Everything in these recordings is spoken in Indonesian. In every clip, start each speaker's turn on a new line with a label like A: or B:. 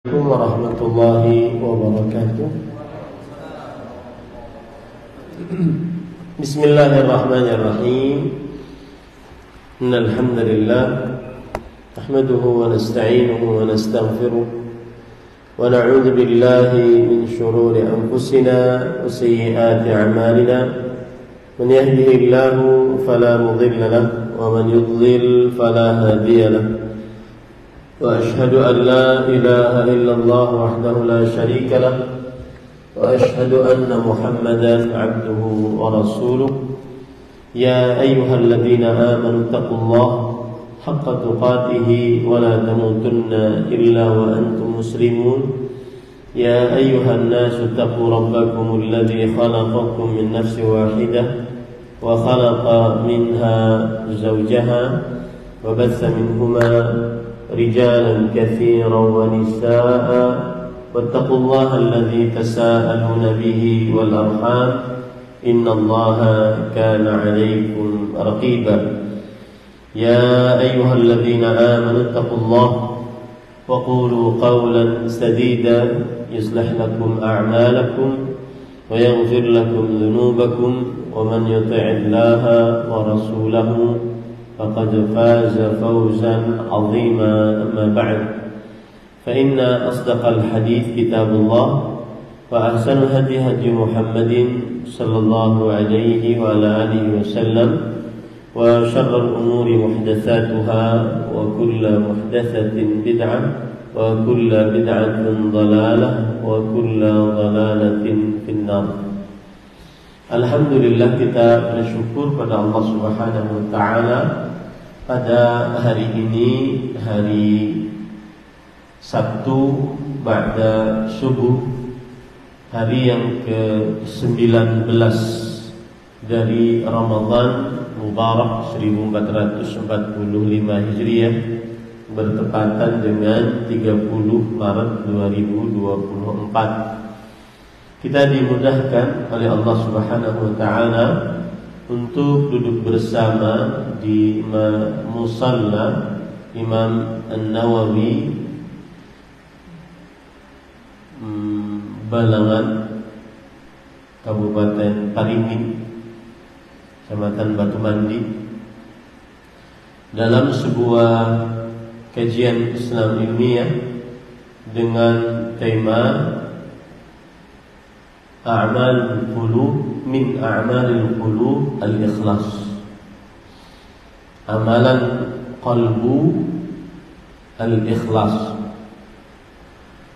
A: Assalamualaikum warahmatullahi wabarakatuh. Bismillahirrahmanirrahim. Innal hamdalillah nahmaduhu wa nasta'inuhu wa nastaghfiruh wa na'udzu billahi min shururi anfusina wa sayyiati a'malina. Man yahdihillahu fala mudilla lahu wa man yudlil fala hadiya lahu. وأشهد أن لا إله إلا الله وحده لا شريك له وأشهد أن محمدا عبده ورسوله يا أيها الذين آمنوا اتقوا الله حق تقاته ولا تموتن إلا وأنتم مسلمون يا أيها الناس اتقوا ربكم الذي خلقكم من نفس واحدة وخلق منها زوجها وبث منهما رجالا كثيرا ونساء واتقوا الله الذي تساءلون به والأرحام إن الله كان عليكم رقيبا يا أيها الذين آمنوا اتقوا الله وقولوا قولا سديدا يصلح لكم أعمالكم ويغفر لكم ذنوبكم ومن يطع الله ورسوله فقد فاز فوزا عظيما. أما بعد فإن أصدق الحديث كتاب الله وأحسن الهدي هدي محمد صلى الله عليه وعلى آله وسلم وشر الأمور محدثاتها وكل محدثة بدعة وكل بدعة ضلالة وكل ضلالة في النار. Alhamdulillah, kita bersyukur pada Allah Subhanahu wa taala pada hari ini, hari Sabtu ba'da subuh, hari yang ke-19 dari Ramadan Mubarak 1445 Hijriah, bertepatan dengan 30 Maret 2024. Kita dimudahkan oleh Allah Subhanahu wa taala untuk duduk bersama di musalla Imam An-Nawawi, Balangan, Kabupaten Paringin, Kecamatan Batu Mandi, dalam sebuah kajian Islam ilmiah dengan tema A'malul qulub min a'malil qulub al-ikhlas. Amalan qalbu al-ikhlas.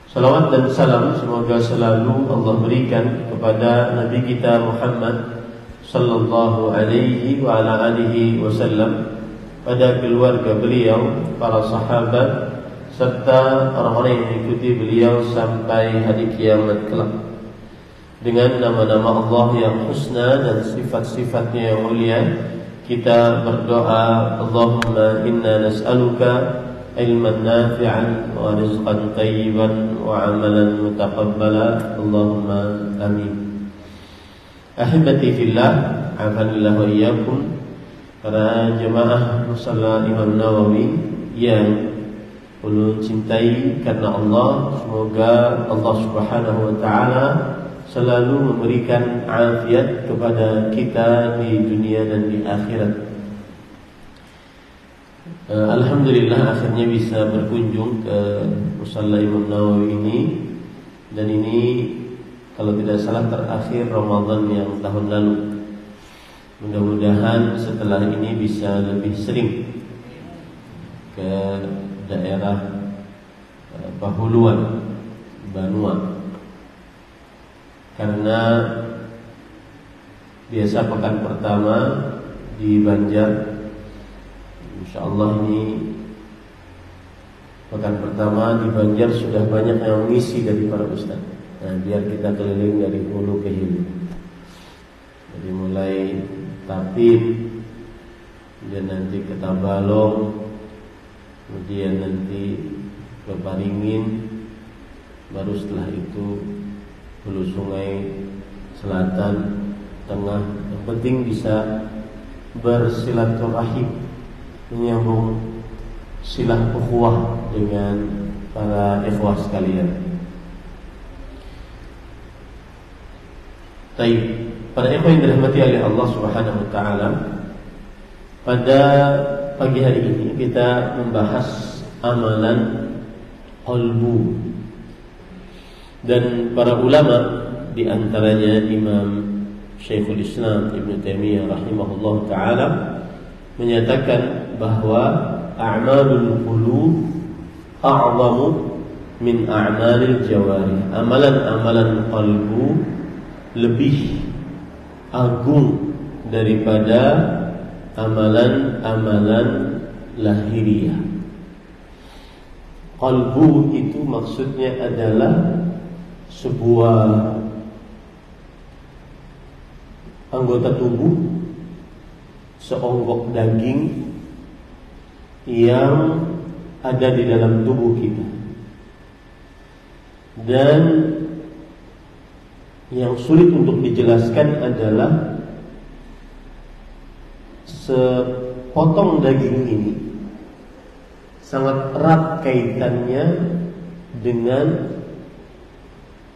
A: Salawat dan salam semoga selalu Allah berikan kepada Nabi kita Muhammad sallallahu alaihi wa ala alihi wasallam, pada keluarga beliau, para sahabat, serta orang-orang yang mengikuti beliau sampai hari kiamat kelak. Dengan nama-nama Allah yang husna dan sifat-sifatnya yang mulia, kita berdoa, Allahumma inna nas'aluka ilman nafi'an wa rizqan tayyiban wa amalan mutaqabbala, Allahumma amin. Ahibati fillah, afanillah wa iyyakum, para jemaah musalla Imam Nawawi yang ulun cintai karena Allah, semoga Allah Subhanahu wa taala selalu memberikan afiat kepada kita di dunia dan di akhirat. Alhamdulillah akhirnya bisa berkunjung ke musalla Imam Nawawi ini, dan ini kalau tidak salah terakhir Ramadan yang tahun lalu. Mudah-mudahan setelah ini bisa lebih sering ke daerah Bahuluan, Banua, karena biasa pekan pertama di Banjar, insyaallah ini pekan pertama di Banjar sudah banyak yang mengisi dari para ustaz. Nah, biar kita keliling dari hulu ke hilir, jadi mulai Tapin, kemudian nanti ke Tabalong, kemudian nanti ke Paringin, baru setelah itu Hulu Sungai Selatan, Tengah. Yang penting bisa bersilaturahim, menyambung silah ukhuwah dengan para ikhwah sekalian. Baik, para ikhwah yang dirahmati oleh Allah Subhanahu wa taala, pada pagi hari ini kita membahas amalan qalbu. Dan para ulama, di antaranya Imam Syekhul Islam Ibn Taimiyah rahimahullah ta'ala, menyatakan bahwa a'malul qulub a'zamu min a'malil jawarih. Amalan-amalan qalbu lebih agung daripada amalan-amalan lahiriah. Qalbu itu maksudnya adalah sebuah anggota tubuh, seonggok daging yang ada di dalam tubuh kita. Dan yang sulit untuk dijelaskan adalah sepotong daging ini sangat erat kaitannya dengan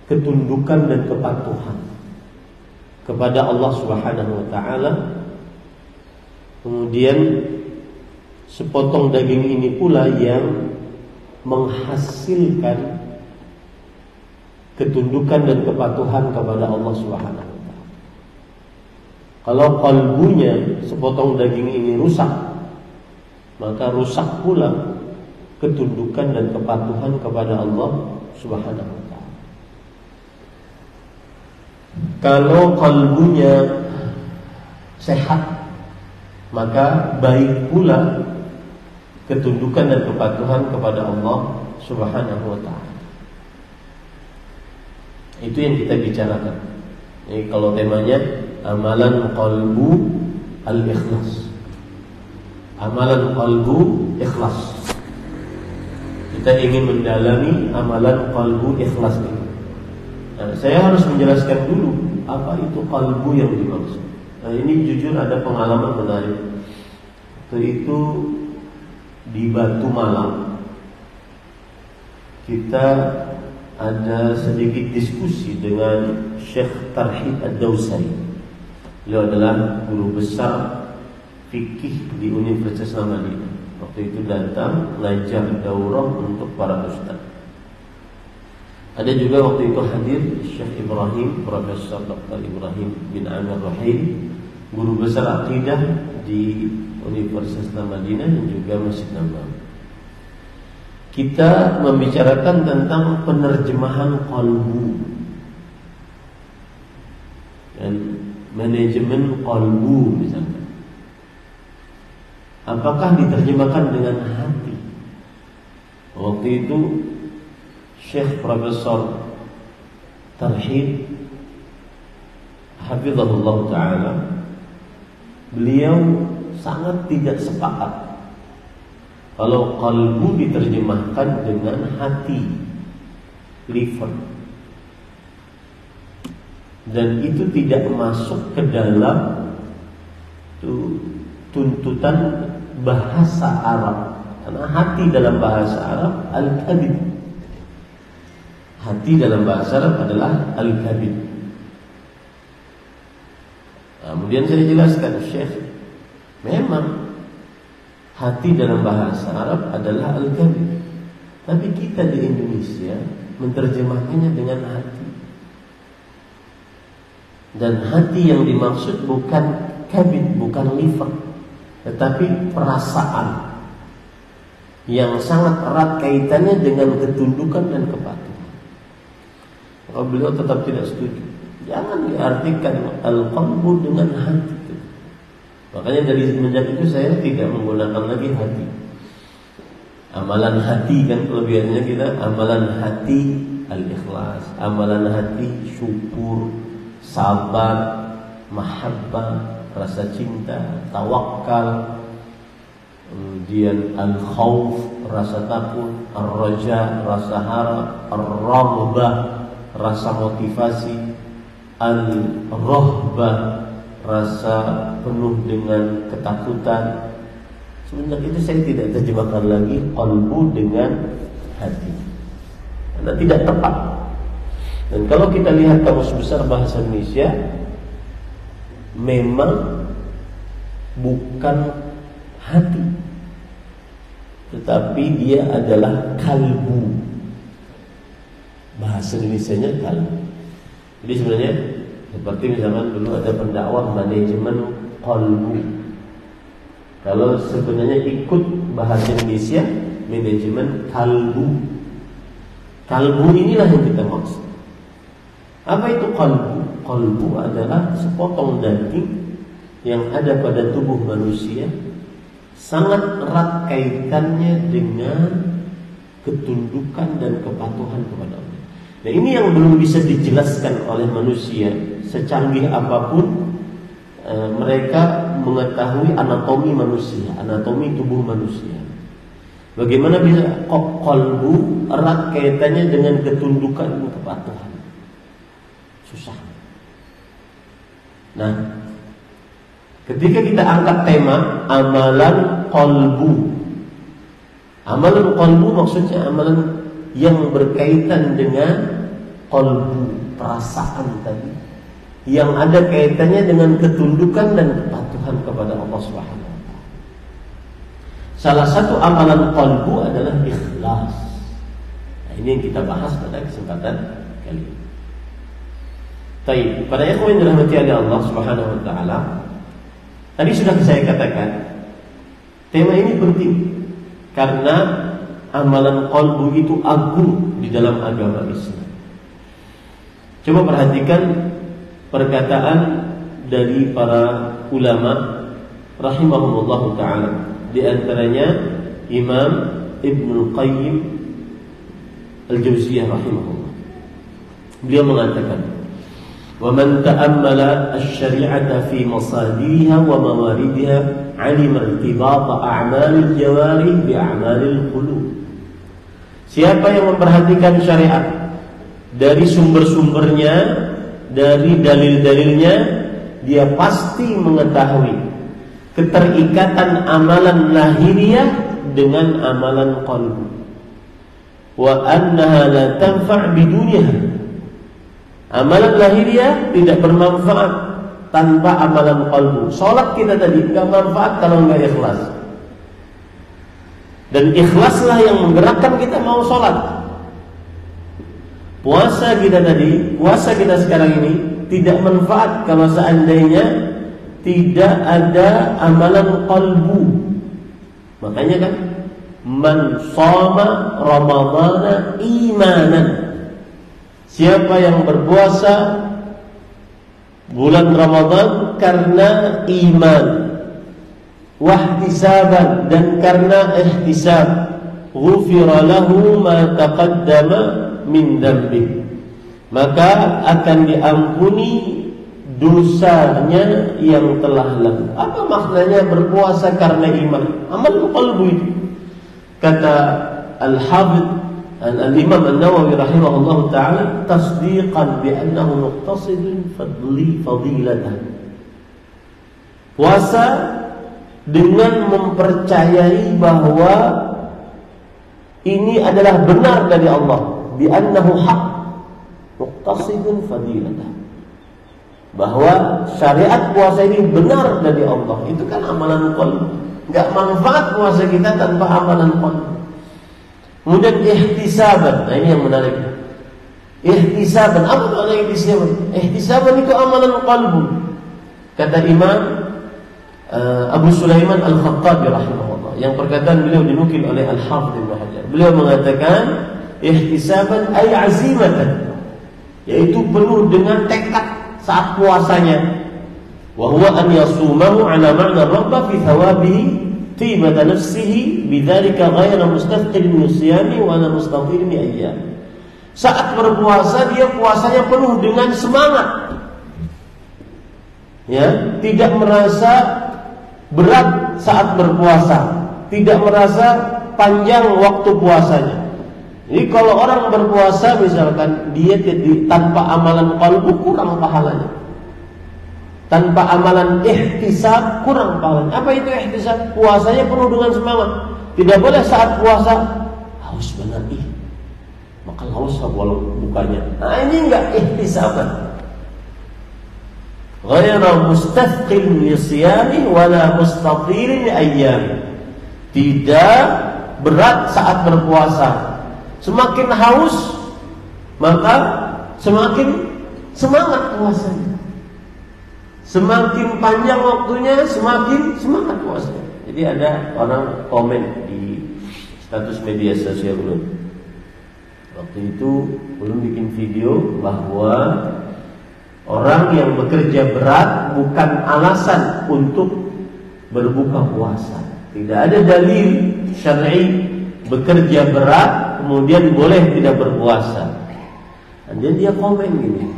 A: ketundukan dan kepatuhan kepada Allah Subhanahu wa taala. Kemudian sepotong daging ini pula yang menghasilkan ketundukan dan kepatuhan kepada Allah Subhanahu wa taala. Kalau qalbunya sepotong daging ini rusak, maka rusak pula ketundukan dan kepatuhan kepada Allah Subhanahu wa taala. Kalau qalbunya sehat, maka baik pula ketundukan dan kepatuhan kepada Allah Subhanahu wa taala. Itu yang kita bicarakan. Ini kalau temanya amalan qalbu al-ikhlas. Amalan qalbu ikhlas. Kita ingin mendalami amalan qalbu ikhlas ini. Nah, saya harus menjelaskan dulu apa itu qalbu yang dimaksud. Nah, ini jujur ada pengalaman menarik. Itu di Batu Malang, kita ada sedikit diskusi dengan Syekh Tarhib Ad-Dawsari. Beliau adalah guru besar fikih di Universitas Madinah. Waktu itu datang ngajar daurah untuk para ustaz. Ada juga waktu itu hadir Syekh Ibrahim, Profesor Dr. Ibrahim bin Amir Rahim, guru besar akidah di Universitas Madinah dan juga Masjid Nabawi. Kita membicarakan tentang penerjemahan qalbu dan manajemen qalbu misalnya. Apakah diterjemahkan dengan hati? Waktu itu Syekh Profesor Tarhib hafizahullah ta'ala, beliau sangat tidak sepakat kalau qalbu diterjemahkan dengan hati, liver. Dan itu tidak masuk ke dalam tuntutan bahasa Arab. Karena hati dalam bahasa Arab al-kabid. Hati dalam bahasa Arab adalah al-kabid. Kemudian saya jelaskan, Syekh, memang hati dalam bahasa Arab adalah al-kabid. Tapi kita di Indonesia menerjemahkannya dengan hati. Dan hati yang dimaksud bukan kabid, bukan liver, tetapi perasaan yang sangat erat kaitannya dengan ketundukan dan kepatuhan. Kalau beliau tetap tidak setuju, jangan diartikan al-qalbu dengan hati. Makanya dari semenjak itu saya tidak menggunakan lagi hati. Amalan hati kan kelebihannya kita, amalan hati al-ikhlas, amalan hati syukur, sabar, mahabbah, rasa cinta, tawakal, kemudian al-khauf, rasa takut, ar-raja, rasa harap, ar-raghbah, rasa motivasi, al-rahbah, rasa penuh dengan ketakutan. Semenjak itu saya tidak terjemahkan lagi qalbu dengan hati. karena tidak tepat. Dan kalau kita lihat Kamus Besar Bahasa Indonesia, memang bukan hati, tetapi dia adalah kalbu. Bahasa Indonesianya kalbu. Jadi sebenarnya seperti misalkan dulu ada pendakwah manajemen kalbu. Kalau sebenarnya ikut bahasa Indonesia, manajemen kalbu. Kalbu inilah yang kita maksud. Apa itu kalbu? Kalbu adalah sepotong daging yang ada pada tubuh manusia, sangat erat kaitannya dengan ketundukan dan kepatuhan kepada Allah. Nah, ini yang belum bisa dijelaskan oleh manusia. Secanggih apapun mereka mengetahui anatomi manusia, anatomi tubuh manusia. Bagaimana bisa kalbu erat kaitannya dengan ketundukan dan kepatuhan? Susah. Nah, ketika kita angkat tema amalan qalbu, amalan qalbu maksudnya amalan yang berkaitan dengan qalbu, perasaan tadi, yang ada kaitannya dengan ketundukan dan kepatuhan kepada Allah Subhanahu wa taala. Salah satu amalan qalbu adalah ikhlas. Nah, ini yang kita bahas pada kesempatan kali ini. Baik, pada ikhwan yang dirahmati oleh Allah Subhanahu wa taala, tadi sudah saya katakan, tema ini penting karena amalan qalbu itu agung di dalam agama Islam. Coba perhatikan perkataan dari para ulama rahimahumullah taala. Di antaranya Imam Ibnu Qayyim Al-Jauziyah rahimahullah. Beliau mengatakan, وَمَنْ تَأَمَّلَ الشَّرِيعَةَ فِي مَصَادِرِهَا وَمَوَارِدِهَا عَلِمَ ارْتِبَاطَ أَعْمَالِ الْجَوَارِحِ بِأَعْمَالِ الْقُلُوبِ. Siapa yang memperhatikan syariat dari sumber-sumbernya, dari dalil-dalilnya, dia pasti mengetahui keterikatan amalan lahiriah dengan amalan qalbu. Wa annaha la tanfa' biduniha. Amalan lahiriah tidak bermanfaat tanpa amalan qalbu. Salat kita tadi enggak manfaat kalau enggak ikhlas. Dan ikhlaslah yang menggerakkan kita mau salat. Puasa kita tadi, puasa kita sekarang ini tidak manfaat kalau seandainya tidak ada amalan qalbu. Makanya kan man shoma ramadhana imanan. Siapa yang berpuasa bulan Ramadan karena iman, wahtisaban, dan karena ihtisab, ghufira lahu ma taqaddama min dhanbi, maka akan diampuni dosanya yang telah lalu. Apa maknanya berpuasa karena iman? Amal qalbu itu. Kata Al-Hafidz Al-Imam An-Nawawi rahimahullah ta'ala, tasdiqan bi'annahu muqtasidun fadilatan. Puasa dengan mempercayai bahwa ini adalah benar dari Allah, bi'annahu haq, muqtasidun fadilatan, bahwa syariat puasa ini benar dari Allah. Itu kan amalan qalbu. Enggak manfaat puasa kita tanpa amalan qalbu. Kemudian ihtisaban. Nah, ini yang menarik. Ihtisaban. Apa makna ihtisaban? Ihtisaban itu amalan qalbu. Kata Imam Abu Sulaiman Al-Khattabi rahimahullah, yang perkataan beliau dinukil oleh Al-Hafidz Ibnu Hajar. Beliau mengatakan ihtisaban ay azimatan, yaitu penuh dengan tekad saat puasanya. Wa huwa an yasumahu ala ma'na rabba fi thawabihi tibata nafsihi bidzalika ghayra mustafqidin min siyami wa la mustaqilin bi ayyam. Saat berpuasa dia puasanya penuh dengan semangat. Ya, tidak merasa berat saat berpuasa, tidak merasa panjang waktu puasanya. Jadi kalau orang berpuasa misalkan dia tanpa amalan qalbu kurang pahalanya. Tanpa amalan ihtisab kurang pahalanya. Apa itu ihtisab? Puasanya penuh dengan semangat. Tidak boleh saat puasa haus benar kalau sabol bukanya. Nah, ini enggak ihtisaban. Ghayra mustafqil li siyami wala mustathil li ayyam. Tidak berat saat berpuasa. Semakin haus maka semakin semangat puasanya. Semakin panjang waktunya semakin semangat puasanya. Jadi ada orang komen di status media sosial belum. Waktu itu belum bikin video bahwa orang yang bekerja berat bukan alasan untuk berbuka puasa. Tidak ada dalil syar'i bekerja berat kemudian boleh tidak berpuasa. Dan dia komen gini,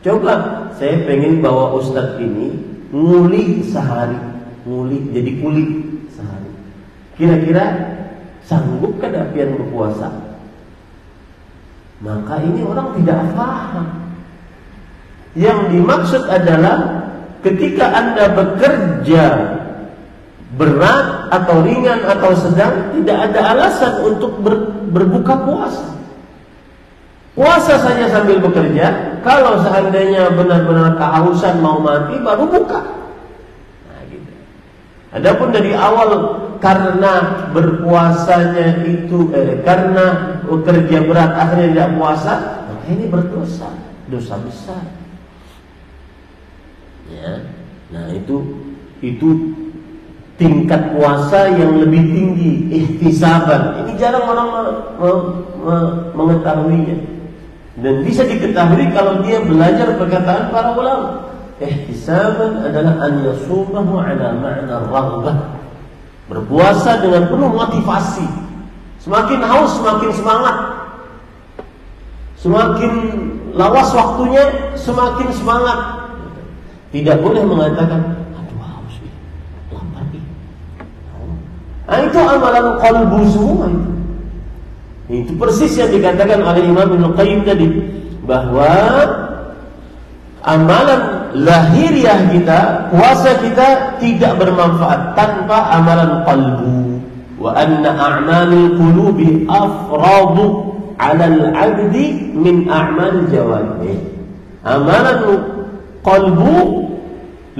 A: coba saya pengen bawa ustadz ini nguli sehari, nguli jadi kuli sehari. Kira-kira sanggup kan pian berpuasa? Maka ini orang tidak paham. Yang dimaksud adalah ketika Anda bekerja berat atau ringan atau sedang, tidak ada alasan untuk berbuka puasa. Puasa saja sambil bekerja. Kalau seandainya benar-benar kehausan mau mati baru buka. Nah, gitu. Adapun dari awal karena berpuasanya itu karena bekerja berat akhirnya tidak puasa, maka ini berdosa, dosa besar. Ya. Nah, itu tingkat puasa yang lebih tinggi, ihtisaban. Ini jarang orang mengetahuinya. Dan bisa diketahui kalau dia belajar perkataan para ulama. Ihtisaban adalah an yasumahu ala ma'na raghbah. Berpuasa dengan penuh motivasi. Semakin haus semakin semangat. Semakin lawas waktunya semakin semangat. Tidak boleh mengatakan, aduh haus nih, lapar nih. Nah, itu amalan qalbu semua itu. Itu persis yang dikatakan oleh Imam Ibnu Qayyim tadi, bahwa amalan lahiriah kita, puasa kita tidak bermanfaat tanpa amalan qalbu. Wa anna a'malul qulubi afradu 'ala al-'abdi min a'mal jawarih. Amalan qalbu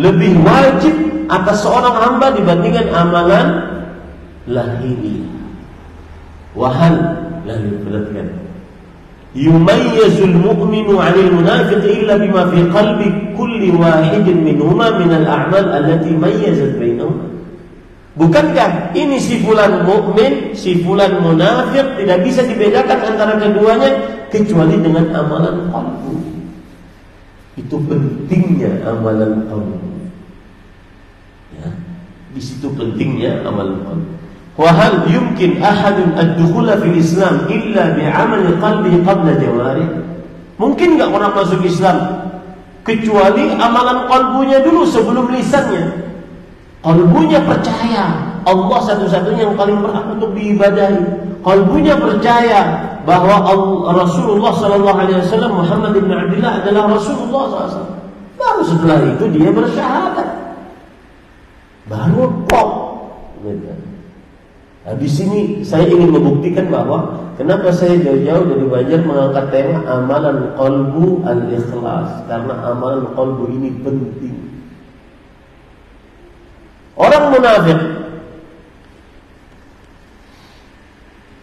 A: lebih wajib atas seorang hamba dibandingkan amalan lahiriah. Wahal lalu perhatikan, yumayyizul mu'minu 'anil munafiq illa bima fi qalbi kulli wahidin minhuma min al-a'mal allati mayyazat bainahuma. Bukankah ini si fulan mukmin, si fulan munafik tidak bisa dibedakan antara keduanya kecuali dengan amalan qalbu. Itu pentingnya amalan qalbu. Ya, di situ pentingnya amalan qalbu. Wa hal yumkin ahadun ad-dukhula fil Islam illa bi'amali qalbihi qabla jawarih? Mungkin enggak orang masuk Islam kecuali amalan qalbunya dulu sebelum lisannya. Qalbunya percaya Allah satu-satunya yang paling berhak untuk diibadahi. Qalbunya percaya bahwa Rasulullah sallallahu alaihi wasallam Muhammad bin Abdullah adalah Rasulullah SAW. Baru setelah itu dia bersyahadat. Baru pop. Nah, di sini saya ingin membuktikan bahwa kenapa saya jauh-jauh dari Banjar mengangkat tema amalan qalbu al-ikhlas, karena amalan qalbu ini penting. Orang munafik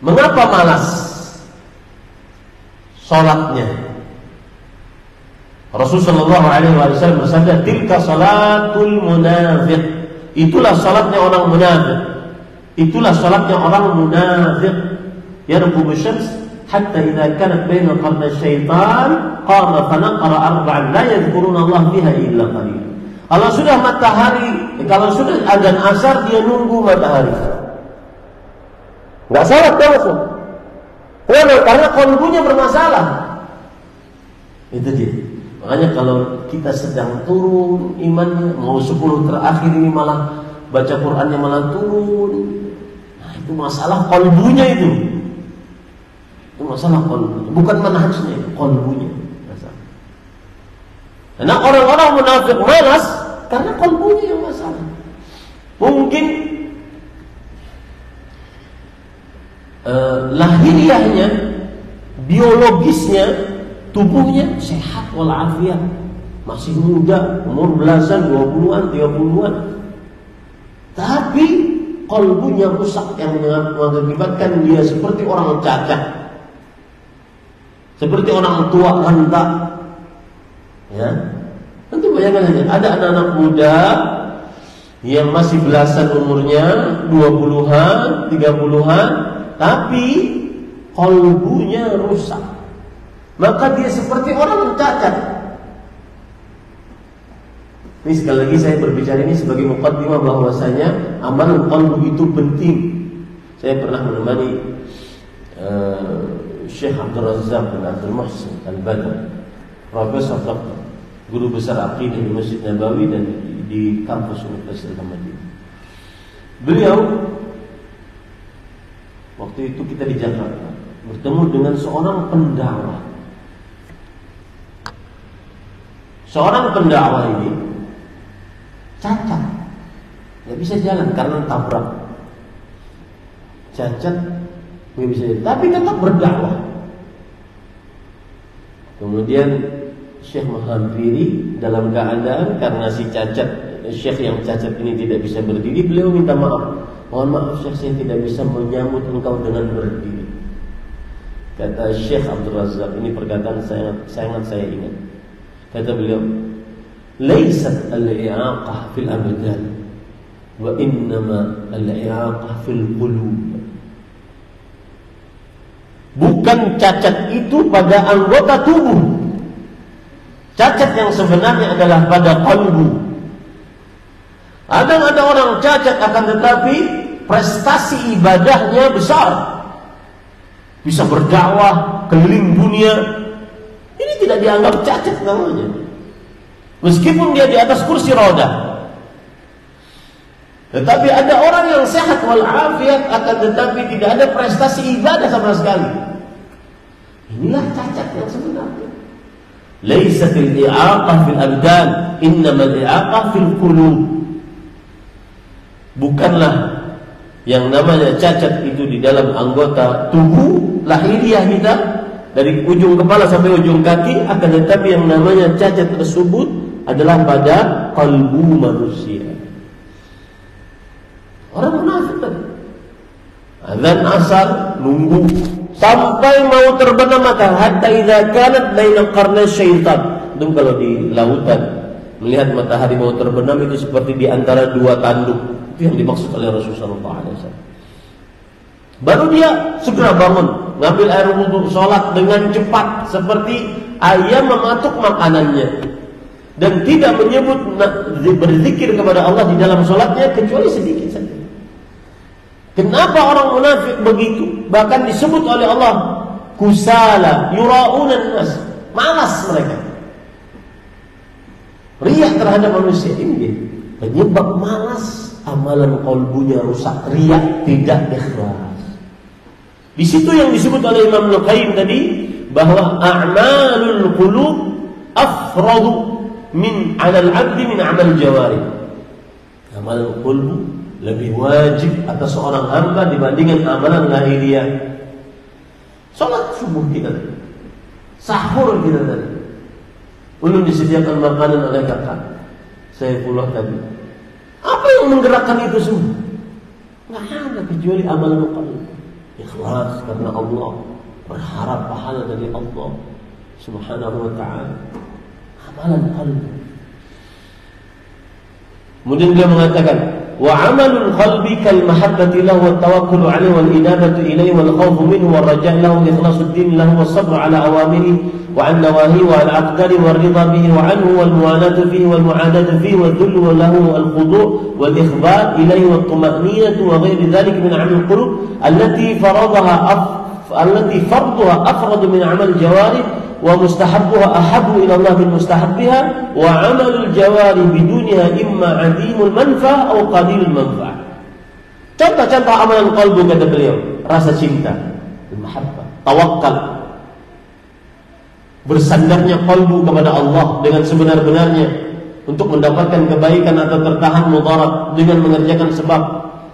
A: mengapa malas salatnya? Rasulullah SAW bersabda, "Tilka salatul munafiq." Itulah salatnya orang munafik. Itulah salatnya orang munafik. Yarqubu syams hatta idza kanat baina qarna syaitan qama fa naqara arba'an la yadhkuruna Allah biha illa qalil. Kalau sudah matahari, kalau sudah azan asar dia nunggu matahari. Enggak salat langsung. Karena qalbunya bermasalah. Itu dia. Makanya kalau kita sedang turun imannya, mau 10 terakhir ini malah baca Qur'annya malah turun. Nah, itu masalah qalbunya itu. Itu masalah qalbunya, bukan manhajnya, qalbunya. Karena orang-orang munafik malas karena qalbunya yang masalah. Mungkin lahiriahnya biologisnya, tubuhnya sehat walafiat, masih muda, umur belasan, 20-an, 30-an. Tapi kalbunya rusak yang mengakibatkan dia seperti orang cacat, seperti orang tua renta. Ya, nanti bayangkan saja, ada anak-anak muda yang masih belasan umurnya, 20-an, 30-an, tapi kalbunya rusak. Maka dia seperti orang cacat. Ini sekali lagi saya berbicara ini sebagai muqaddimah bahwasanya amalan qalbu itu penting. Saya pernah menemani Syekh Abdul Razak bin Abdul Muhsin Al-Badr, Profesor Doktor, guru besar aqidah di Masjid Nabawi dan di kampus Universitas Madinah. Beliau waktu itu kita di Jakarta bertemu dengan seorang pendakwah. Seorang pendakwah ini cacat, nggak bisa jalan karena tabrak. Cacat, nggak bisa jalan, tapi tetap berdakwah. Kemudian Syekh menghampiri dalam keadaan karena si cacat, Syekh yang cacat ini tidak bisa berdiri. Beliau minta maaf, mohon maaf Syekh, saya tidak bisa menyambut engkau dengan berdiri. Kata Syekh Abdul Razak, ini perkataan sangat saya ingat. Kata beliau, laysat al-i'aqah fil abdan wa innama al-i'aqah fil qulub. Bukan cacat itu pada anggota tubuh. Cacat yang sebenarnya adalah pada kalbu. Ada orang cacat akan tetapi prestasi ibadahnya besar, bisa berdakwah keliling dunia. Ini tidak dianggap cacat namanya, meskipun dia di atas kursi roda. Tetapi ada orang yang sehat walafiat akan tetapi tidak ada prestasi ibadah sama sekali. Inilah cacat yang sebenarnya. Laisatil i'aqah fil abdan, innamal i'aqah fil qulub. Bukanlah yang namanya cacat itu di dalam anggota tubuh lahiriah kita dari ujung kepala sampai ujung kaki, akan tetapi yang namanya cacat tersebut adalah pada kalbu manusia. Orang munafik tadi azan asar nunggu sampai mau terbenam matahari, hatta idza kanat baina qarna syaitan. Dan kalau di lautan melihat matahari mau terbenam itu seperti di antara dua tanduk. Itu yang dimaksud oleh Rasulullah SAW. Baru dia segera bangun, ngambil air wudu, sholat dengan cepat seperti ayam mematuk makanannya, dan tidak menyebut berzikir kepada Allah di dalam sholatnya kecuali sedikit saja. Kenapa orang munafik begitu? Bahkan disebut oleh Allah kusala yura'unan nas, malas mereka, riya terhadap manusia. Ini dia penyebab malas, amalan qalbunya rusak, riya, tidak ikhlas. Di situ yang disebut oleh Imam Al-Qayyim tadi bahwa a'malul qulub afradu min 'alal 'abdi min 'amal jawari. Amalan qalbu lebih wajib atas seorang hamba dibandingkan amalan lahiriah. Salat subuh kita tadi, sahur kita tadi, belum disediakan makanan oleh kakak saya pula tadi. Apa yang menggerakkan itu semua? Nggak ada kecuali amalan qalbu. Ikhlas karena Allah, berharap pahala dari Allah Subhanahu wa ta'ala. Amalan qalbu. Kemudian dia mengatakan, wa amalul qalbi kal mahabbati lahu wa tawakkul alaihi wal inabatu ilaihi wal khawfu minhu wal raja' lahu ikhlasul din lahu was sabr ala awamirihi wa an nawahihi wa al aqdari wal ridha bihi wa anhu wal mu'anatu fihi wal mu'adatu fihi wal dhullu lahu al khudu' wal ikhbar ilaihi wat tuma'ninatu wa ghairi dhalik min 'amal qulub allati farduha afradu min 'amal jawarih wa mustahabbuha ahabbu ila Allah min mustahabbiha wa 'amalul jawari bidunha imma 'adimul manfa'ah atau qalilul manfa'ah. Contoh-contoh amalan qalbu kata beliau, rasa cinta, mahabbah, tawakkal, bersandarnya qalbu kepada Allah dengan sebenar-benarnya untuk mendapatkan kebaikan atau tertahan mudarat dengan mengerjakan sebab,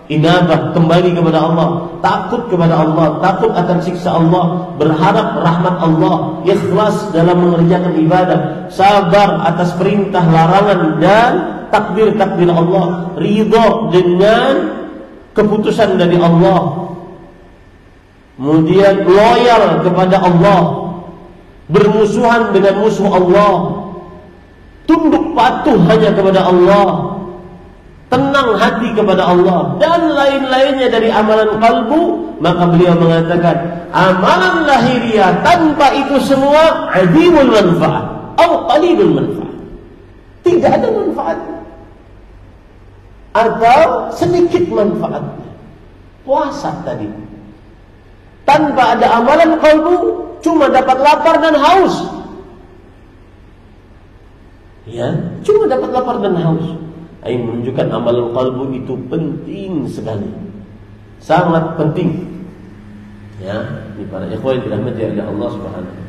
A: inabah, kembali kepada Allah, takut kepada Allah, takut akan siksa Allah, berharap rahmat Allah, ikhlas dalam mengerjakan ibadah, sabar atas perintah larangan dan takdir-takdir Allah, ridha dengan keputusan dari Allah, kemudian loyal kepada Allah, bermusuhan dengan musuh Allah, tunduk patuh hanya kepada Allah, tenang hati kepada Allah, dan lain-lainnya dari amalan kalbu. Maka beliau mengatakan amalan lahiriah tanpa itu semua adimul manfaat atau qalilul manfaat, tidak ada manfaatnya atau sedikit manfaatnya. Puasa tadi tanpa ada amalan kalbu cuma dapat lapar dan haus, ya, cuma dapat lapar dan haus. Ini menunjukkan amalan kalbu itu penting sekali, sangat penting. Ya, ini para ikhwan yang dirahmati oleh Allah Subhanahu.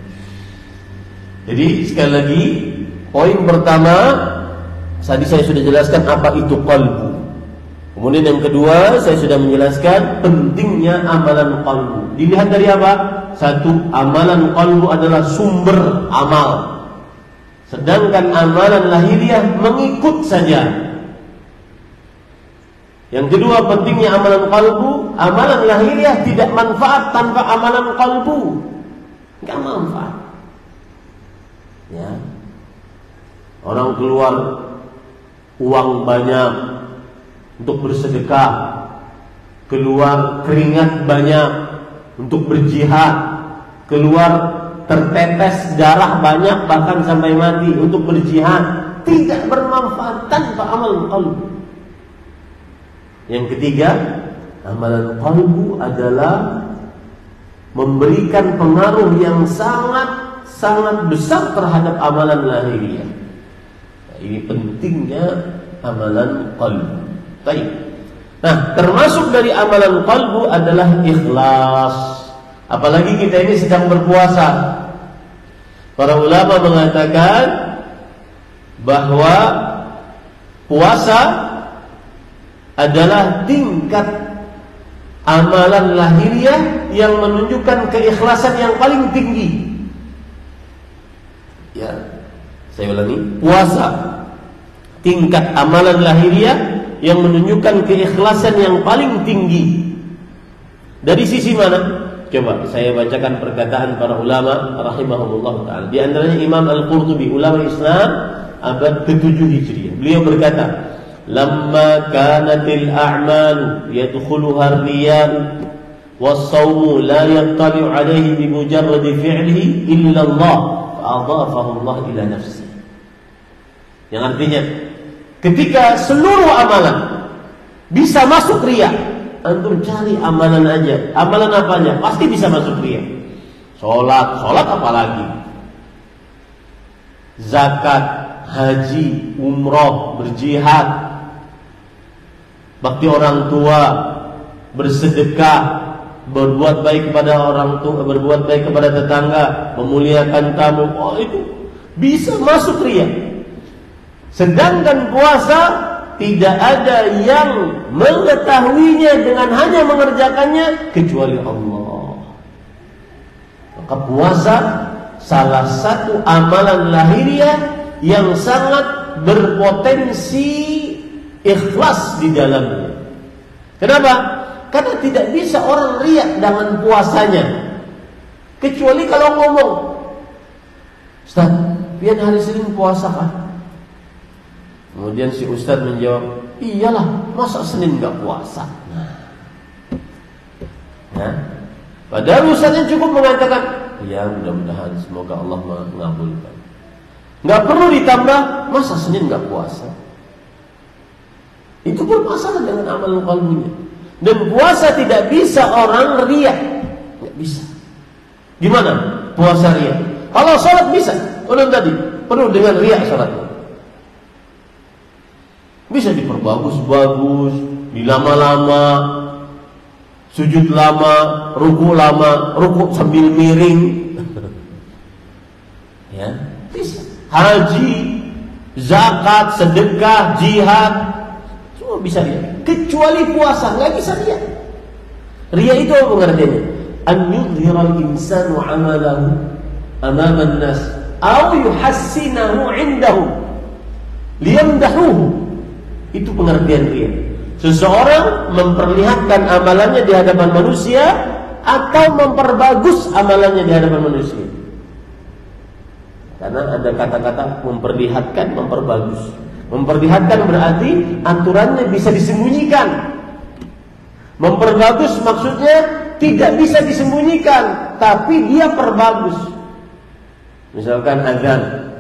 A: Jadi sekali lagi, poin pertama tadi saya sudah jelaskan apa itu kalbu. Kemudian yang kedua saya sudah menjelaskan pentingnya amalan kalbu. Dilihat dari apa? Satu, amalan kalbu adalah sumber amal, sedangkan amalan lahiriah mengikut saja. Yang kedua, pentingnya amalan kalbu. Amalan lahiriah tidak manfaat tanpa amalan kalbu, enggak manfaat. Ya, orang keluar uang banyak untuk bersedekah, keluar keringat banyak untuk berjihad, keluar tertetes darah banyak bahkan sampai mati untuk berjihad, tidak bermanfaat tanpa amalan kalbu. Yang ketiga, amalan qalbu adalah memberikan pengaruh yang sangat besar terhadap amalan lahiriah. Nah, ini pentingnya amalan qalbu. Baik. Nah, termasuk dari amalan qalbu adalah ikhlas. Apalagi kita ini sedang berpuasa. Para ulama mengatakan bahwa puasa adalah tingkat amalan lahiriah yang menunjukkan keikhlasan yang paling tinggi. Ya, saya ulangi, puasa tingkat amalan lahiriah yang menunjukkan keikhlasan yang paling tinggi. Dari sisi mana? Coba saya bacakan perkataan para ulama rahimahumullah taala. Di antaranya Imam Al-Qurtubi, ulama Islam abad ke-7 Hijriah. Beliau berkata, "Lamma kanatil a'malu yadkhuluha ar-riya' was-sawmu la yattali'u 'alayhi bi mujarrad fi'lihi illa Allah fa'adhafahu Allah ila nafsi." Yang artinya, ketika seluruh amalan bisa masuk riya, antum cari amalan aja, amalan apa aja pasti bisa masuk riya. Salat apalagi, zakat, haji, umroh, berjihad, bakti orang tua, bersedekah, berbuat baik kepada orang tua, berbuat baik kepada tetangga, memuliakan tamu, oh itu bisa masuk riya. Sedangkan puasa tidak ada yang mengetahuinya dengan hanya mengerjakannya kecuali Allah. Maka puasa salah satu amalan lahiriah yang sangat berpotensi ikhlas di dalamnya. Kenapa? Karena tidak bisa orang riak dengan puasanya, kecuali kalau ngomong, "Ustaz, pian hari Senin puasa kan?" Kemudian si Ustaz menjawab, "Iyalah, masa Senin enggak puasa?" Nah, padahal Ustaznya cukup mengatakan, "Ya, mudah-mudahan semoga Allah mengabulkan." Enggak perlu ditambah, "Masa Senin enggak puasa?" Itu bermasalah dengan amalan qalbunya. Dan puasa tidak bisa orang riya, nggak bisa. Gimana puasa riya? Kalau sholat bisa, kalau tadi penuh dengan riya sholatnya, bisa diperbagus-bagus, dilama-lama, sujud lama, ruku sambil miring, ya bisa. Haji, zakat, sedekah, jihad, semua bisa dia. kecuali puasa, nggak bisa riya. Riya itu apa pengertiannya? An yudhiral insanu amalahu amama an-nas aw yuhassinahu 'indahum liyamdahuhu. Itu pengertian riya. Seseorang memperlihatkan amalannya di hadapan manusia atau memperbagus amalannya di hadapan manusia. Karena ada kata-kata memperlihatkan, memperbagus. Memperlihatkan berarti aturannya bisa disembunyikan. Memperbagus maksudnya tidak bisa disembunyikan, tapi dia perbagus. Misalkan azan.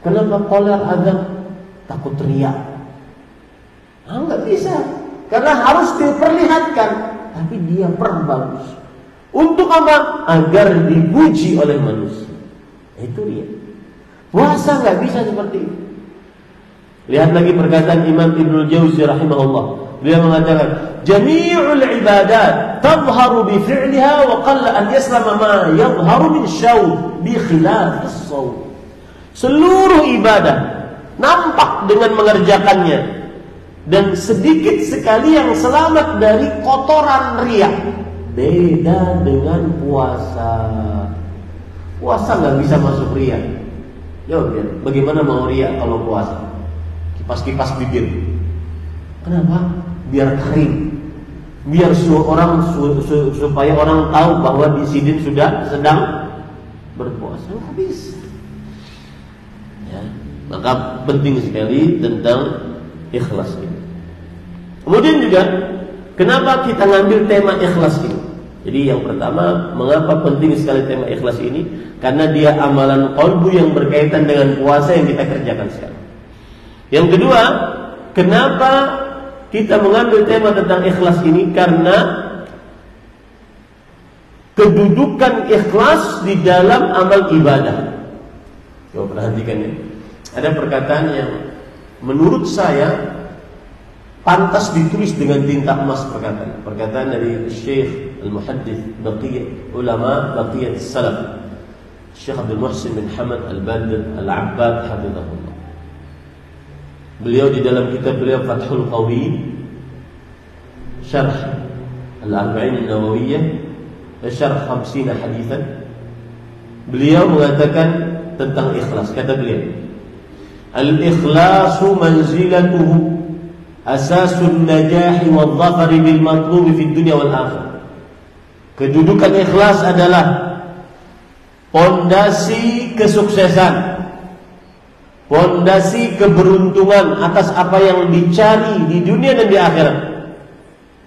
A: Kenapa qolar azan? Takut riya. Enggak bisa. Karena harus diperlihatkan, tapi dia perbagus. Untuk apa? Agar dipuji oleh manusia. Itu dia. Puasa nggak bisa seperti itu. Lihat lagi perkataan Imam Ibnul Jauzi rahimahullah. Beliau mengatakan, "Jami'ul ibadat tadhharu bi fi'liha wa qalla an yaslama ma yadhharu min syawb bi khilaf as-shawm." Seluruh ibadah nampak dengan mengerjakannya, dan sedikit sekali yang selamat dari kotoran riya. Beda dengan puasa. Puasa nggak bisa masuk riya. Jawab ya, bagaimana mau riya kalau puasa? Kipas-kipas bibir. Kenapa? Biar kering. Biar supaya orang tahu bahwa di sini sudah sedang berpuasa. Nggak bisa. Ya, maka penting sekali tentang ikhlas ini. Kemudian juga, kenapa kita ngambil tema ikhlas ini? Jadi yang pertama, mengapa penting sekali tema ikhlas ini? Karena dia amalan qalbu yang berkaitan dengan puasa yang kita kerjakan sekarang. Yang kedua, kenapa kita mengambil tema tentang ikhlas ini? Karena kedudukan ikhlas di dalam amal ibadah. Coba perhatikan ya. Ada perkataan yang menurut saya pantas ditulis dengan tinta emas. Perkataan dari Syekh Al-Muhaddits Baqiyah ulama Baqiyah Salaf, Syekh Abdul Muhsin bin Hamad Al-Badr Al-Abbad hafizahullah. Beliau di dalam kitab beliau Fathul Qawi Syarh Al-Arba'in An-Nawawiyah, Syarh 50 haditsan, beliau mengatakan tentang ikhlas. Kata beliau, "Al-ikhlasu manzilatuhu asasun najahi wal dhafari bil matlub fi dunya wal akhirah." Kedudukan ikhlas adalah pondasi kesuksesan, pondasi keberuntungan atas apa yang dicari di dunia dan di akhirat.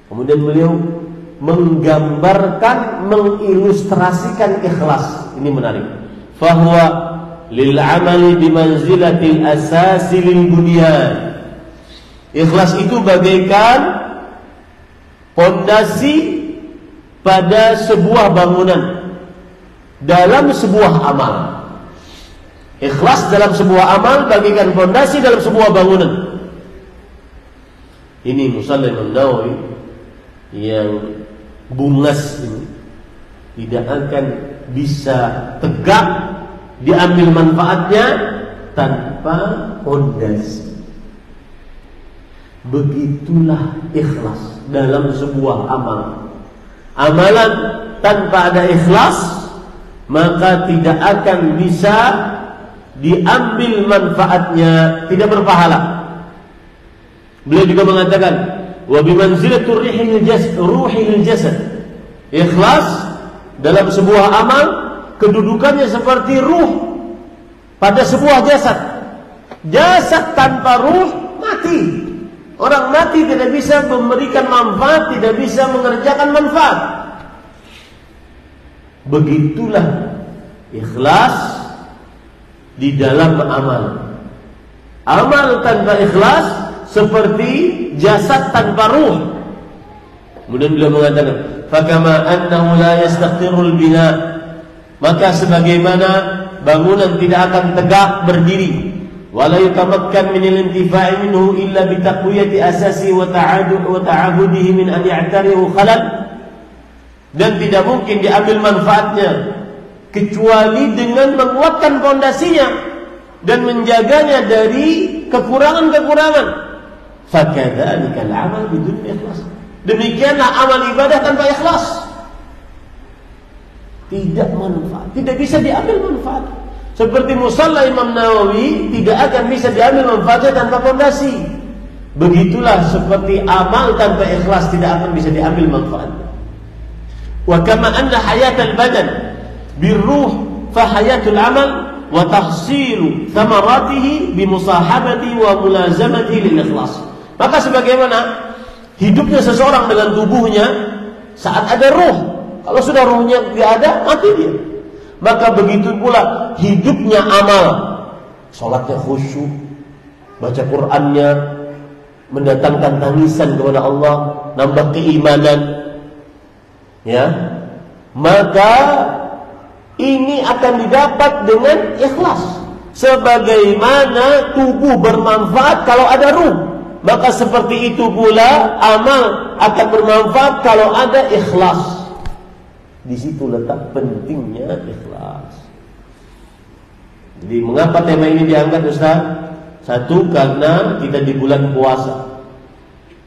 A: Kemudian beliau menggambarkan, mengilustrasikan ikhlas. Ini menarik. Fahuwa lil amali bimanzilatil asasi lil bunyan. Ikhlas itu bagaikan pondasi pada sebuah bangunan, dalam sebuah amal. Ikhlas dalam sebuah amal bagaikan pondasi dalam sebuah bangunan. Ini Musannaf An-Nawawi yang bungas ini tidak akan bisa tegak diambil manfaatnya tanpa pondasi. Begitulah ikhlas dalam sebuah amal. Amalan tanpa ada ikhlas, maka tidak akan bisa diambil manfaatnya, tidak berpahala. Beliau juga mengatakan, wa bimanzilatur ruhil jasad. Ikhlas dalam sebuah amal kedudukannya seperti ruh pada sebuah jasad. Jasad tanpa ruh mati. Orang mati tidak bisa memberikan manfaat, tidak bisa mengerjakan manfaat. Begitulah ikhlas di dalam amal. Amal tanpa ikhlas seperti jasad tanpa ruh. Kemudian beliau mengatakan, "Fakama annahu la yastaqirul bina." Maka sebagaimana bangunan tidak akan tegak berdiri, wala yatamakkan min al-intifa'i minhu illa bi taqwiyati asasi wa ta'abudihi min an ya'tarihu khalal, dan tidak mungkin diambil manfaatnya kecuali dengan menguatkan pondasinya dan menjaganya dari kekurangan-kekurangan. Fakadzalikal amal bidun ikhlas. Demikianlah amal ibadah tanpa ikhlas. Tidak manfaat, tidak bisa diambil manfaat. Seperti musalla Imam Nawawi tidak akan bisa diambil manfaatnya tanpa fondasi. Begitulah seperti amal tanpa ikhlas tidak akan bisa diambil manfaatnya. Wa kama anna hayatal badan birruh fa hayatul amal wa tahsilu thamaratihi bimusahabati wa mulazamati lil ikhlas. Maka sebagaimana hidupnya seseorang dengan tubuhnya saat ada ruh. Kalau sudah ruhnya tidak ada, mati dia. Maka begitu pula hidupnya amal. Salatnya khusyuk, baca Qur'annya, mendatangkan tangisan kepada Allah, nambah keimanan. Ya. Maka ini akan didapat dengan ikhlas. Sebagaimana tubuh bermanfaat kalau ada ruh, maka seperti itu pula amal akan bermanfaat kalau ada ikhlas. Di situ letak pentingnya ikhlas. Jadi mengapa tema ini diangkat, Ustaz? Satu, karena kita di bulan puasa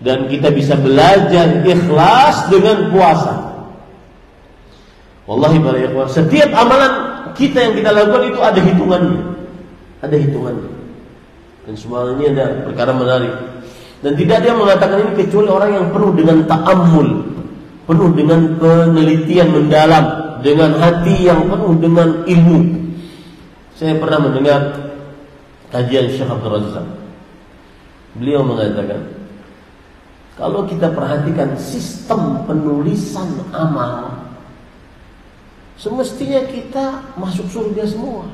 A: dan kita bisa belajar ikhlas dengan puasa. Wallahi para ikhwan, setiap amalan kita yang kita lakukan itu ada hitungannya. Ada hitungannya. Dan semuanya ada perkara menarik. Dan tidak ada yang mengatakan ini kecuali orang yang penuh dengan ta'ammul, penuh dengan penelitian mendalam, dengan hati yang penuh dengan ilmu. Saya pernah mendengar kajian Syekh Abdul Razak. Beliau mengatakan, kalau kita perhatikan sistem penulisan amal, semestinya kita masuk surga semua.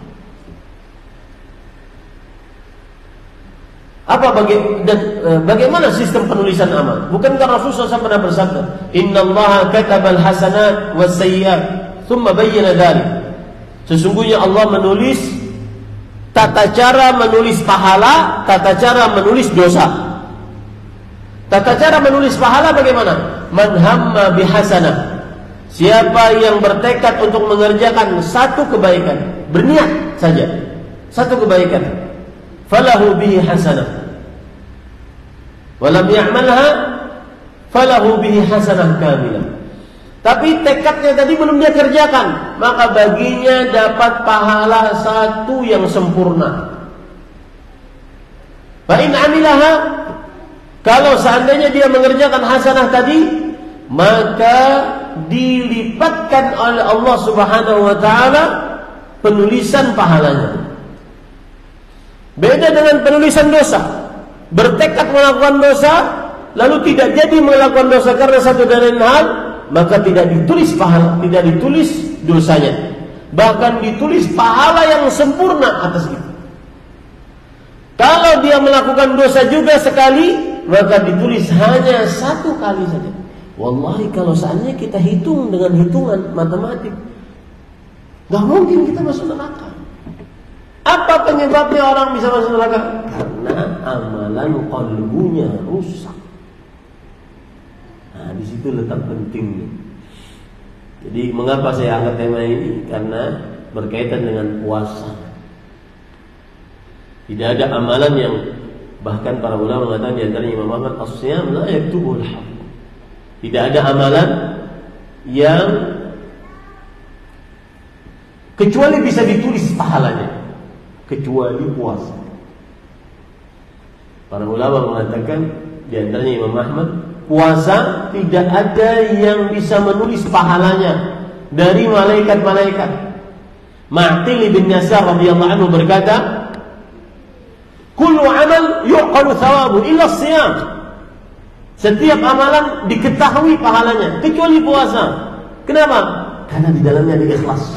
A: Bagaimana sistem penulisan amal? Bukankah Rasulullah SAW pernah bersabda, "Innallaha katabal hasanat was sayyi'at, tsumma bayyana dzalik." Sesungguhnya Allah menulis tata cara menulis pahala, tata cara menulis dosa. Tata cara menulis pahala bagaimana? Man hamma bihasanah. Siapa yang bertekad untuk mengerjakan satu kebaikan, berniat saja satu kebaikan, falahu bihi hasanah, walam ya'malha falahu bihi hasanah kamilah. Tapi tekadnya tadi belum dia kerjakan, maka baginya dapat pahala satu yang sempurna. Fa in amilaha, kalau seandainya dia mengerjakan hasanah tadi, maka dilipatkan oleh Allah Subhanahu wa taala penulisan pahalanya. Beda dengan penulisan dosa. Bertekad melakukan dosa lalu tidak jadi melakukan dosa karena satu dan lain hal, maka tidak ditulis pahala, tidak ditulis dosanya. Bahkan ditulis pahala yang sempurna atas itu. Kalau dia melakukan dosa juga sekali, maka ditulis hanya satu kali saja. Wallahi kalau seandainya kita hitung dengan hitungan matematik, gak mungkin kita masuk neraka. Apa penyebabnya orang bisa masuk neraka? Karena amalan qalbunya rusak. Nah, di situ letak pentingnya. Jadi mengapa saya angkat tema ini? Karena berkaitan dengan puasa. Tidak ada amalan yang bahkan para ulama mengatakan di antaranya Imam Ahmad, as-siyam la yaktubuhul hafidh. Tidak ada amalan yang kecuali bisa ditulis pahalanya, kecuali puasa. Para ulama mengatakan di antaranya Imam Ahmad, puasa tidak ada yang bisa menulis pahalanya dari malaikat-malaikat. Ma'qil bin Yasar radhiyallahu anhu berkata, "Kullu amal yuqalu thawabu illa as-siyam." Setiap amalan diketahui pahalanya kecuali puasa. Kenapa? Karena di dalamnya ada ikhlas.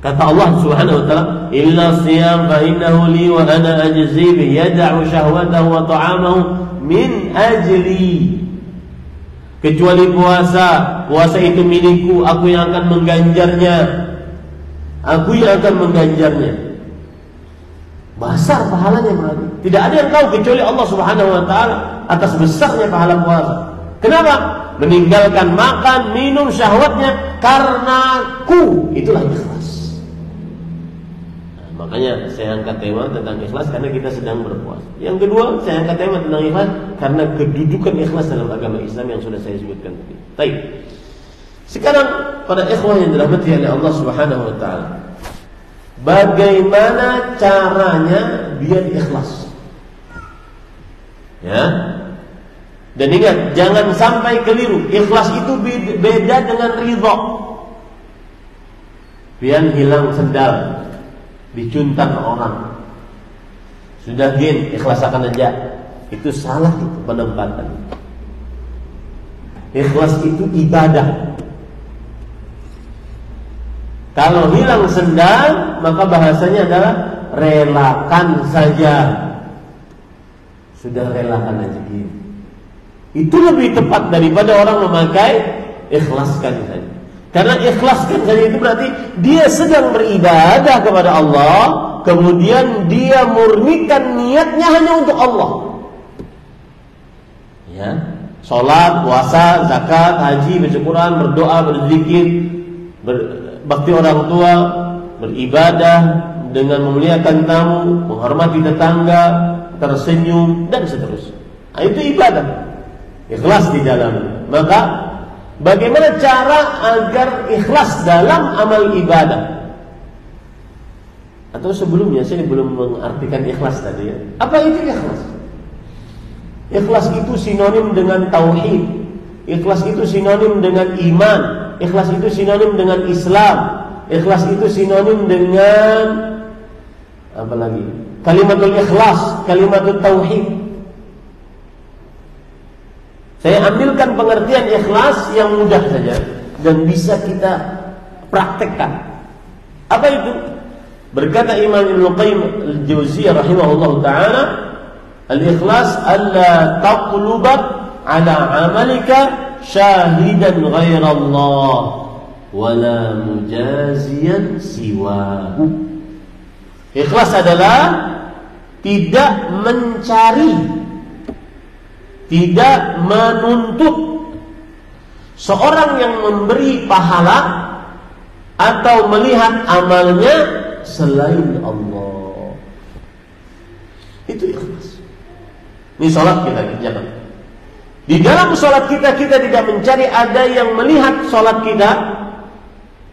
A: Kata Allah Subhanahu wa taala, "Illa siyam fa innahu li wa ana ajzi bi yad'u syahwatahu wa ta'amahu min ajli." Kecuali puasa, puasa itu milikku, aku yang akan mengganjarnya. Aku yang akan mengganjarnya. Besar pahalanya berarti. Tidak ada yang tahu kecuali Allah Subhanahu wa taala atas besarnya pahala puasa. Kenapa? Meninggalkan makan, minum syahwatnya karena ku, itulah ikhlas. Nah, maka Makanya saya angkat tema tentang ikhlas karena kita sedang berpuasa. Yang kedua, saya angkat tema tentang ikhlas karena kedudukan ikhlas dalam agama Islam yang sudah saya sebutkan tadi. Baik. Sekarang pada ikhwah yang dirahmati oleh Allah Subhanahu wa taala, bagaimana caranya biar ikhlas? Ya. Dan ingat, jangan sampai keliru. Ikhlas itu beda dengan ridha. Pian hilang sendal, dicuntan orang, sudah gen, ikhlasakan aja. Itu salah, itu penempatan. Ikhlas itu ibadah. Kalau hilang sendal, maka bahasanya adalah relakan saja. Sudah relakan aja gitu. Itu lebih tepat daripada orang memakai ikhlaskan saja. Karena ikhlaskan saja itu berarti dia sedang beribadah kepada Allah, kemudian dia murnikan niatnya hanya untuk Allah. Ya, salat, puasa, zakat, haji, baca Quran, berdoa, berzikir, berbakti orang tua, beribadah dengan memuliakan tamu, menghormati tetangga, tersenyum dan seterusnya. Nah, itu ibadah. Ikhlas di dalamnya. Maka bagaimana cara agar ikhlas dalam amal ibadah? Atau sebelumnya saya belum mengartikan ikhlas tadi ya. Apa itu ikhlas? Ikhlas itu sinonim dengan tauhid. Ikhlas itu sinonim dengan iman. Ikhlas itu sinonim dengan Islam. Ikhlas itu sinonim dengan apa lagi? Kalimatul ikhlas, kalimatul tauhid. Saya ambilkan pengertian ikhlas yang mudah saja dan bisa kita praktekkan. Apa itu? Berkata Imam Ibnu Qayyim al-Jauziyah rahimahullah taala, al-ikhlas alla taqluba ala amalika syahidan ghairallah wala mujaziyan siwahu. Ikhlas adalah tidak mencari, tidak menuntut seorang yang memberi pahala atau melihat amalnya selain Allah. Itu ikhlas. Ini sholat kita kerjakan. Di dalam sholat kita tidak mencari ada yang melihat sholat kita.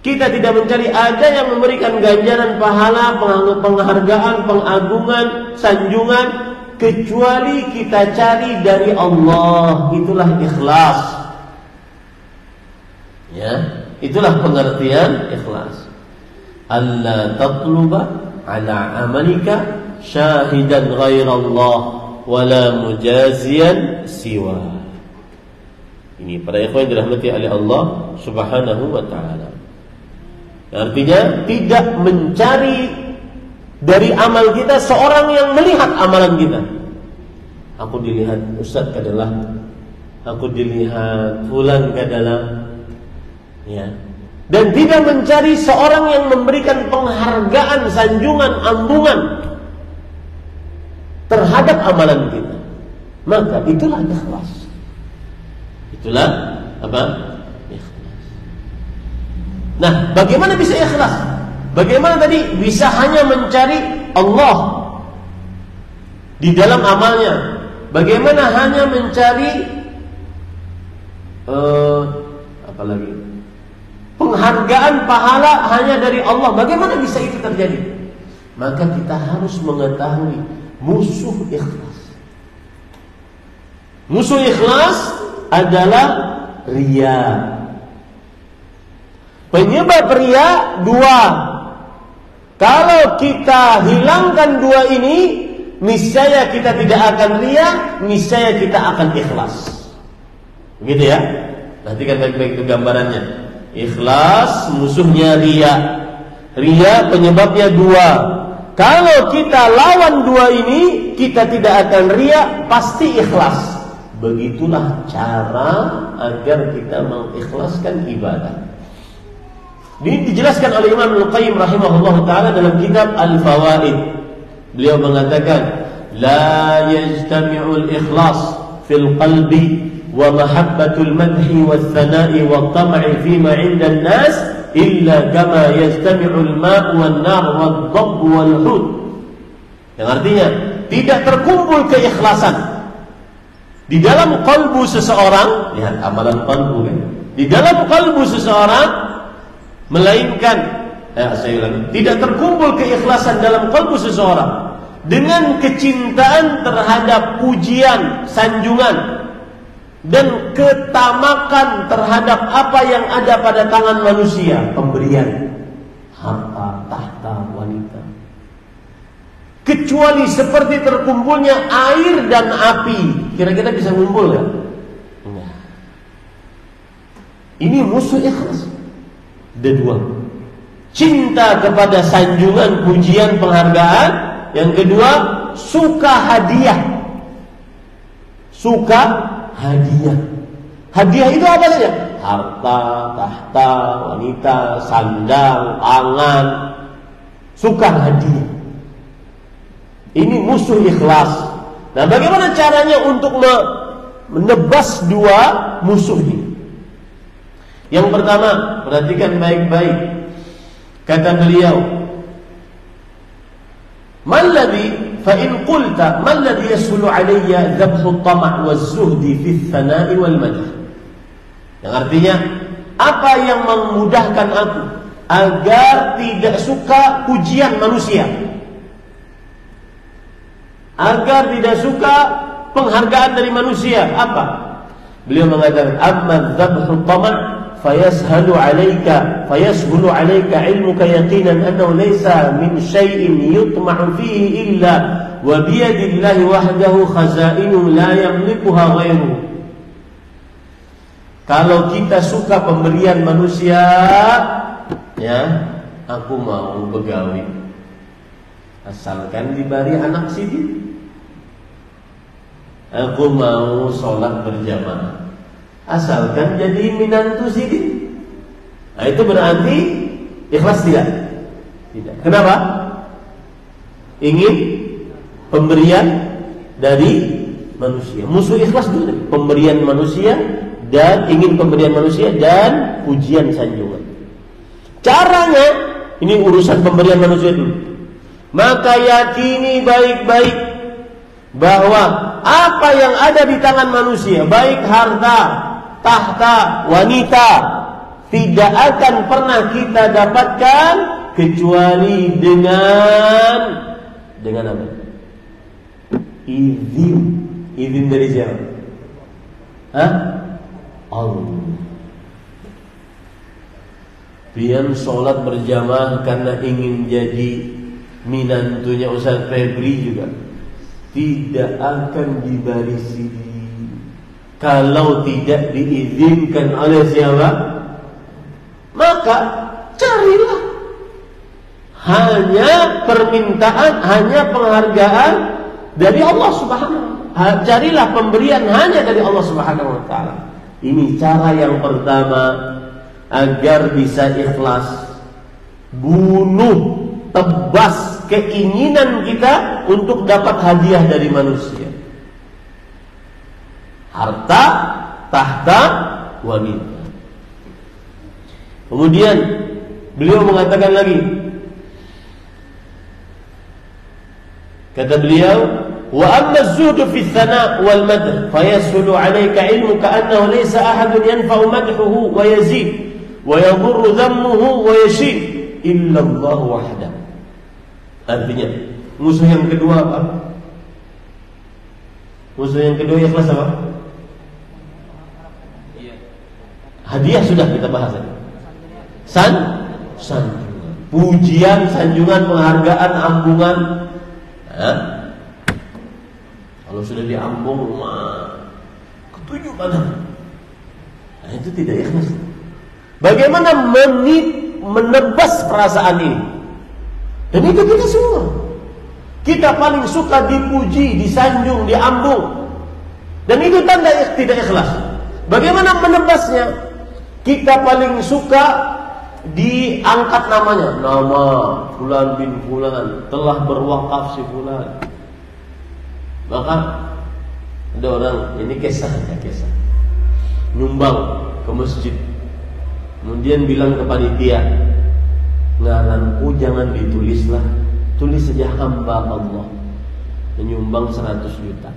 A: Kita tidak mencari ada yang memberikan ganjaran pahala, penghargaan, pengagungan, sanjungan, kecuali kita cari dari Allah. Itulah ikhlas. Ya, itulah pengertian ikhlas. Alla tatluba ala amalika syahidan ghairallah wala mujaziyan siwa. Ini para ikhwan dirahmati oleh Allah Subhanahu wa taala. Artinya tidak mencari dari amal kita seorang yang melihat amalan kita. Aku dilihat Ustaz kadalah, aku dilihat fulan kadalah, ya. Dan tidak mencari seorang yang memberikan penghargaan, sanjungan, ambungan terhadap amalan kita. Maka itulah ikhlas. Itulah apa? Nah, bagaimana bisa ikhlas? Bagaimana tadi bisa hanya mencari Allah di dalam amalnya? Bagaimana hanya mencari apa lagi? Penghargaan pahala hanya dari Allah? Bagaimana bisa itu terjadi? Maka kita harus mengetahui musuh ikhlas. Musuh ikhlas adalah riya. Penyebab riya dua. Kalau kita hilangkan dua ini, niscaya kita tidak akan riya, niscaya kita akan ikhlas. Begitu ya? Perhatikan baik-baik gambarannya. Ikhlas musuhnya riya. Riya penyebabnya dua. Kalau kita lawan dua ini, kita tidak akan riya, pasti ikhlas. Begitulah cara agar kita mengikhlaskan ibadah. Ini dijelaskan oleh Imam Al-Qayyim rahimahullah ta'ala dalam kitab Al-Fawaid. Beliau mengatakan, la yajtami'ul ikhlas fil qalbi wa mahabbatul madhi wa thana'i wa tam'i fima 'inda an-nas illa kama yastami'ul ma'u wan nar wad-dhabb wal hud. Yang artinya tidak terkumpul keikhlasan di dalam kalbu seseorang. Lihat amalan kalbu kan. Di dalam kalbu seseorang melainkan saya ulang, tidak terkumpul keikhlasan dalam kalbu seseorang dengan kecintaan terhadap pujian, sanjungan dan ketamakan terhadap apa yang ada pada tangan manusia, pemberian harta, tahta, wanita, kecuali seperti terkumpulnya air dan api. Kira-kira bisa ngumpul gak? Enggak. Ini musuh ikhlas. Ada dua, cinta kepada sanjungan, pujian, penghargaan. Yang kedua, suka hadiah. Suka hadiah. Hadiah itu apa saja? Harta, tahta, wanita, sandang, pangan. Suka hadiah. Ini musuh ikhlas. Nah, bagaimana caranya untuk menebas dua musuh ini? Yang pertama, perhatikan baik-baik. Kata beliau, "Malladhi fa in qulta malladhi yasulu alayya dhabhu at-tam' waz-zuhdi fi ats-tsana'i wal madh." Yang artinya, apa yang memudahkan aku agar tidak suka pujian manusia, agar tidak suka penghargaan dari manusia? Apa? Beliau mengatakan, "Amma dhabhu at-tam' fayashhulu 'alaika 'ilmuka yaqinan annahu laysa min syai'in yutma'u fihi illa wa bi yadillahi wahdahu khazainu la yamlikuha ghairuhu." Kalau kita suka pemberian manusia, ya, aku mau begawi asalkan diberi anak sidin. Aku mau sholat berjamaah asalkan jadi minantu sidin. Nah, itu berarti ikhlas tidak? Tidak. Kenapa? Ingin pemberian dari manusia. Musuh ikhlas dulu, pemberian manusia dan ingin pemberian manusia dan pujian sanjungan. Caranya, ini urusan pemberian manusia dulu. Maka yakini baik-baik bahwa apa yang ada di tangan manusia, baik harta, tahta, wanita, tidak akan pernah kita dapatkan kecuali dengan apa? Izin dari siapa? Allah. Pian sholat berjamaah karena ingin jadi minantunya Ustaz Febri juga tidak akan diberi CD kalau tidak diizinkan oleh siapa. Maka carilah hanya permintaan, hanya penghargaan dari Allah Subhanahu wa ta'ala. Carilah pemberian hanya dari Allah Subhanahu wa ta'ala. Ini cara yang pertama agar bisa ikhlas. Bunuh, tebas keinginan kita untuk dapat hadiah dari manusia. Harta, tahta, wanita. Kemudian beliau mengatakan lagi, kata beliau, wa amma az-zuhdu fi ats-tsana' wal madh fayasulu 'alayka 'ilmuka annahu laysa ahadun yanfa'u madhuhu wa yazid wa yadhurru dhammuhu wa yashid illa Allah wahdahu. Artinya, musuh yang kedua apa? Musuh yang kedua ikhlas apa? Hadiah sudah kita bahas. Sanjungan, pujian, sanjungan, penghargaan, ambungan. Kalau sudah diambung, ketujuh pada. Nah, itu tidak ikhlas. Bagaimana menebas perasaan ini? Dan itu kita semua. Kita paling suka dipuji, disanjung, diambung. Dan itu tanda tidak ikhlas. Bagaimana menebasnya? Kita paling suka diangkat namanya, nama Fulan bin Fulan telah berwakaf si Fulan. Maka ada orang, ini kisah nyumbang ke masjid Kemudian bilang ke panitia, ngaranku jangan ditulislah, tulis saja hamba Allah menyumbang 100 juta.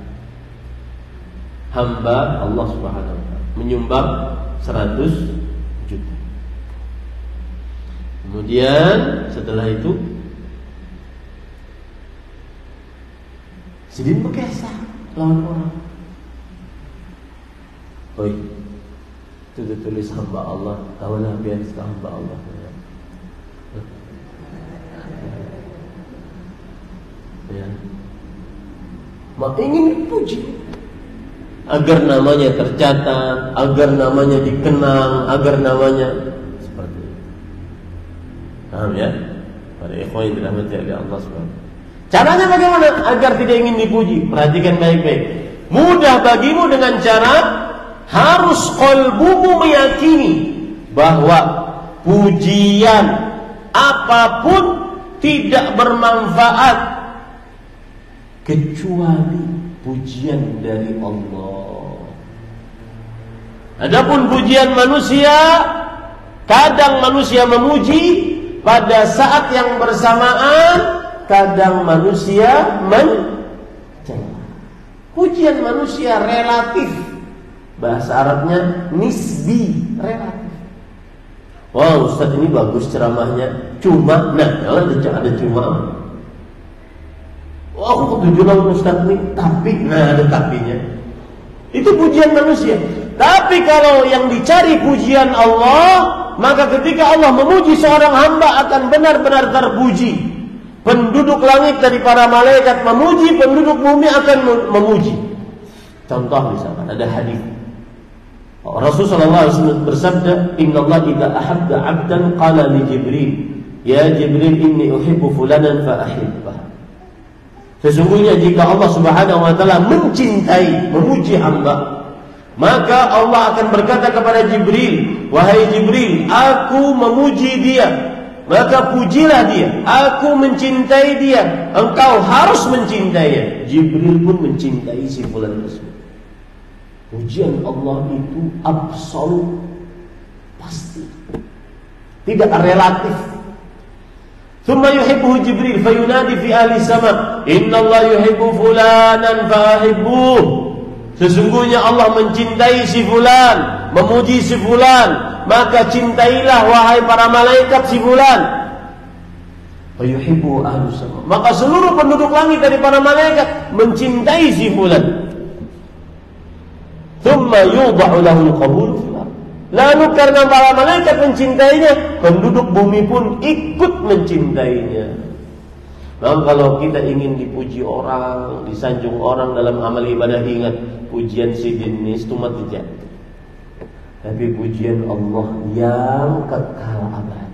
A: Hamba Allah Subhanahu wa ta'ala menyumbang 100 juta. Kemudian setelah itu Sidin berkesah lawan orang. Oi, itu ditulis hamba Allah, tahulah biar hamba Allah. Ya. Maka ingin dipuji agar namanya tercatat, agar namanya dikenang, agar namanya seperti itu. Paham ya? Para ikhwan yang dirahmati oleh Allah Subhanahu. Caranya bagaimana agar tidak ingin dipuji? Perhatikan baik-baik. Mudah bagimu dengan cara harus qalbumu meyakini bahwa pujian apapun tidak bermanfaat kecuali pujian dari Allah. Adapun pujian manusia, kadang manusia memuji pada saat yang bersamaan, kadang manusia mencela. Pujian manusia relatif. Bahasa Arabnya nisbi, relatif. Wah, Ustaz ini bagus ceramahnya. Cuma, kalau ada cuma. Oh, aku ketujuh lawan Ustaz ini, tapi, ada tapinya. Itu pujian manusia. Tapi kalau yang dicari pujian Allah, maka ketika Allah memuji seorang hamba akan benar-benar terpuji. Penduduk langit dari para malaikat memuji, penduduk bumi akan memuji. Contoh misalkan ada hadis. Rasulullah SAW bersabda, Inna Allah idza ahabba 'abdan qala li Jibril, ya Jibril inni uhibbu fulanan fa ahibbah. Sesungguhnya jika Allah Subhanahu wa taala mencintai, memuji hamba, maka Allah akan berkata kepada Jibril, wahai Jibril, aku memuji dia, maka pujilah dia. Aku mencintai dia, engkau harus mencintainya. Jibril pun mencintai si fulan tersebut. Pujian Allah itu absolut, pasti, tidak relatif. Thumma yuhibbuhu Jibril fayunadi fi ahli sama, Inna Allah yuhibbu fulanan fa'ahibbuh. Sesungguhnya Allah mencintai si fulan, memuji si fulan, maka cintailah wahai para malaikat si fulan. Fayuhibbu ahli sama, maka seluruh penduduk langit dari para malaikat mencintai si fulan. Thumma yudha'u lahu al-qabul fil ardh. Lalu karena para malaikat mencintainya, penduduk bumi pun ikut mencintainya. Maka kalau kita ingin dipuji orang, disanjung orang dalam amal ibadah, ingat pujian Sidin cuma tidak. Tapi pujian Allah yang kekal abadi.